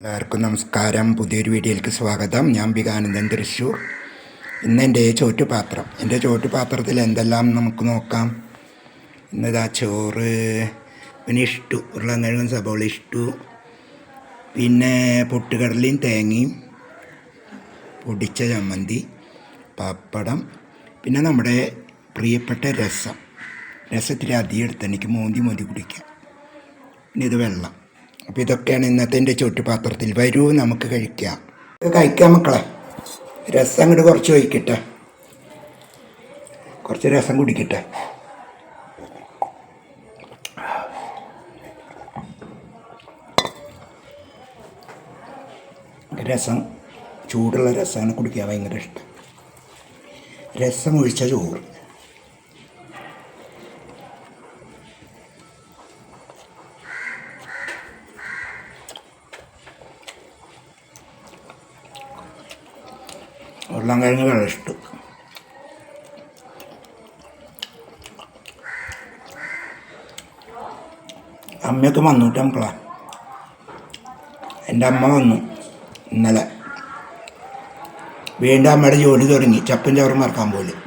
എല്ലാവർക്കും നമസ്കാരം. പുതിയൊരു വീഡിയോയിലേക്ക് സ്വാഗതം. ഞാൻ വികാനന്ദൻ, തൃശ്ശൂർ. ഇന്ന് എൻ്റെ ചോറ്റുപാത്രത്തിൽ എന്തെല്ലാം നമുക്ക് നോക്കാം. ഇന്നിതാ ചോറ്, പിന്നെ ഇഷ്ടു ഉരുളക്കിഴങ്ങും സബോള ഇഷ്ടു, പിന്നെ പൊട്ടുകടലയും തേങ്ങയും, പൊടിച്ച ചമ്മന്തി, പപ്പടം, പിന്നെ നമ്മുടെ പ്രിയപ്പെട്ട രസത്തിരി അധികം എടുത്ത് എനിക്ക് മോന്തി കുടിക്കാം. പിന്നെ ഇത് വെള്ളം. അപ്പോൾ ഇതൊക്കെയാണ് ഇന്നത്തെ എൻ്റെ ചോറ്റുപാത്രത്തിൽ. വരൂ, നമുക്ക് കഴിക്കാം. കഴിക്കാം മക്കളെ. രസം അങ്ങോട്ട് കുറച്ച് ഒഴിക്കട്ടെ, കുറച്ച് രസം കുടിക്കട്ടെ. രസം, ചൂടുള്ള രസമാണ് കുടിക്കാൻ ഭയങ്കര ഇഷ്ടം. രസം ഒഴിച്ച ചോറ്. ഉരുളക്കിഴങ്ങ് വെള്ളം ഇഷ്ടം. അമ്മയൊക്കെ വന്നുട്ടോ മക്കളെ. എൻ്റെ അമ്മ വന്നു ഇന്നലെ. വീണ്ടും അമ്മയുടെ ജോലി തുടങ്ങി, ചപ്പും ചവറും മറക്കാൻ പോലും.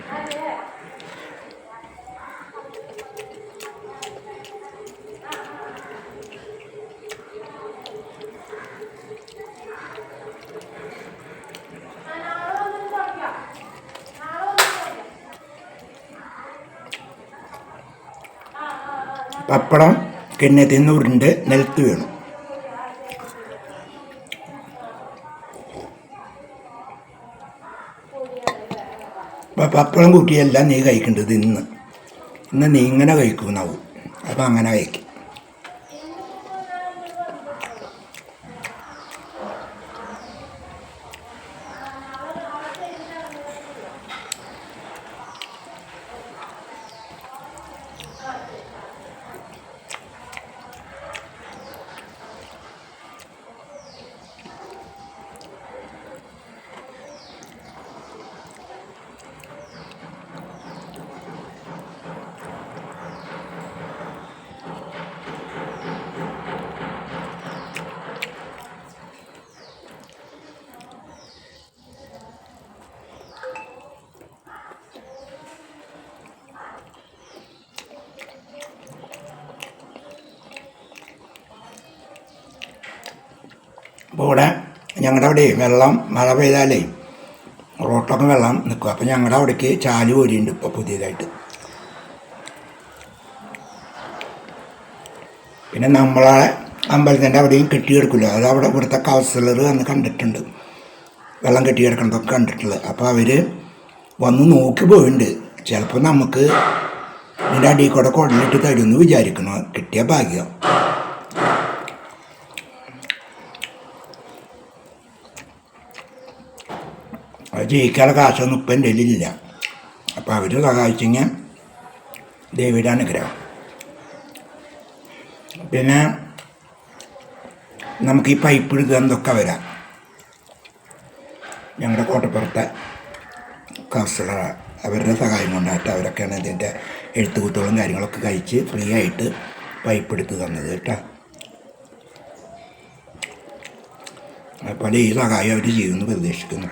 പപ്പടം കിണ്ണത്തിൽ നിന്ന് ഉരുണ്ട് നിലത്ത് വീണു. പപ്പടം കൂട്ടിയല്ല നീ കഴിക്കേണ്ടത്. ഇന്ന് നീ ഇങ്ങനെ കഴിക്കുന്നാവും. അപ്പം അങ്ങനെ കഴിക്കും. അപ്പോൾ ഇവിടെ ഞങ്ങളുടെ അവിടെ മഴ പെയ്താലേ റോട്ടൊക്കെ വെള്ളം നിൽക്കും. അപ്പോൾ ഞങ്ങളുടെ അവിടേക്ക് ചാല് കോരിയുണ്ട് ഇപ്പോൾ പുതിയതായിട്ട്. പിന്നെ നമ്മളെ അമ്പലത്തിൻ്റെ അവിടെയും കെട്ടിയെടുക്കില്ല. അത് അവിടെ ഇവിടുത്തെ കൗൺസിലർ വന്ന് കണ്ടിട്ടുണ്ട്, വെള്ളം കെട്ടിയെടുക്കണതൊക്കെ കണ്ടിട്ടുള്ളത്. അപ്പോൾ അവർ വന്ന് നോക്കി പോയിട്ടുണ്ട്. ചിലപ്പോൾ നമുക്ക് ഇതിൻ്റെ അടിയിൽ കൂടെ കുടലിട്ട് തരുമെന്ന് വിചാരിക്കണം. കിട്ടിയ ഭാഗ്യം. അത് ജയിക്കാനുള്ള കാശൊന്നും ഇപ്പം എൻ്റെ കയ്യിലില്ല. അപ്പോൾ അവർ സഹായിച്ചെങ്കിൽ ദേവിയുടെ അനുഗ്രഹം. പിന്നെ നമുക്ക് ഈ പൈപ്പ് എടുക്കുന്നതൊക്കെ വരാം. ഞങ്ങളുടെ കോട്ടപ്പുറത്തെ കൗൺസിലർ, അവരുടെ സഹായം കൊണ്ടായിട്ട് അവരൊക്കെയാണ് ഇതിൻ്റെ എഴുത്തുകുത്തുകളും കാര്യങ്ങളൊക്കെ കഴിച്ച് ഫ്രീ ആയിട്ട് പൈപ്പ് എടുത്ത് തന്നത് കേട്ടോ. അതുപോലെ ഈ സഹായം അവർ ചെയ്യുമെന്ന് പ്രതീക്ഷിക്കുന്നു.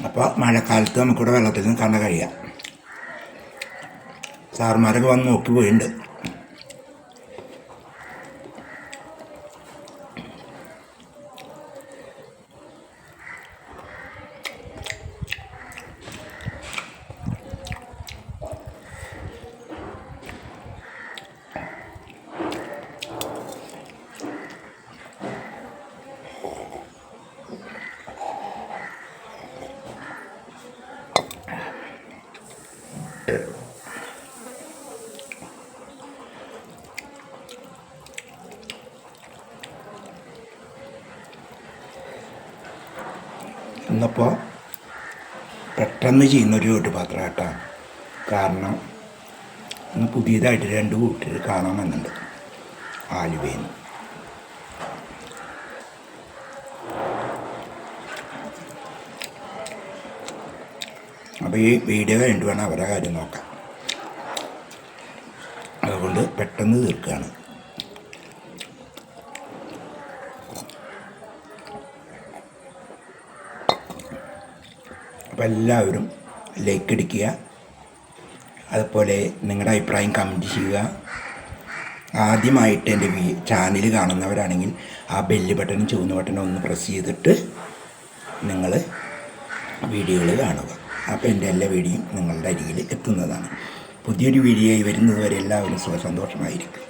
അപ്പോൾ മഴക്കാലത്ത് നമുക്കിവിടെ വെള്ളത്തിൽ നിൽക്കാണ്ട് കഴിയാം. സാറുമാരൊക്കെ വന്ന് നോക്കി പോയിട്ടുണ്ട്. ഇന്നിപ്പോൾ പെട്ടെന്ന് ചെയ്യുന്നൊരു ചോറ്റുപാത്രം കേട്ടോ. കാരണം ഇന്ന് പുതിയതായിട്ട് 2 കൂട്ടർ കാണാൻ വന്നിട്ടുണ്ട് ആലുവയിൽ നിന്ന്. അപ്പോൾ ഈ വീഡിയോ കഴിഞ്ഞിട്ട് വേണം അവരുടെ കാര്യം നോക്കാം. അതുകൊണ്ട് പെട്ടെന്ന് തീർക്കുകയാണ്. അപ്പോൾ എല്ലാവരും ലൈക്ക് അടിക്കുക, അതുപോലെ നിങ്ങളുടെ അഭിപ്രായം കമൻറ്റ് ചെയ്യുക. ആദ്യമായിട്ട് എൻ്റെ ചാനൽ കാണുന്നവരാണെങ്കിൽ ആ ബെല്ല് ബട്ടനും ചുവന്ന ബട്ടനും ഒന്ന് പ്രസ് ചെയ്തിട്ട് നിങ്ങൾ വീഡിയോകൾ കാണുക. അപ്പോൾ എൻ്റെ എല്ലാ വീഡിയോയും നിങ്ങളുടെ അരികിൽ എത്തുന്നതാണ്. പുതിയൊരു വീഡിയോയിൽ വരുന്നത് വരെ എല്ലാവരും സന്തോഷമായിരിക്കും.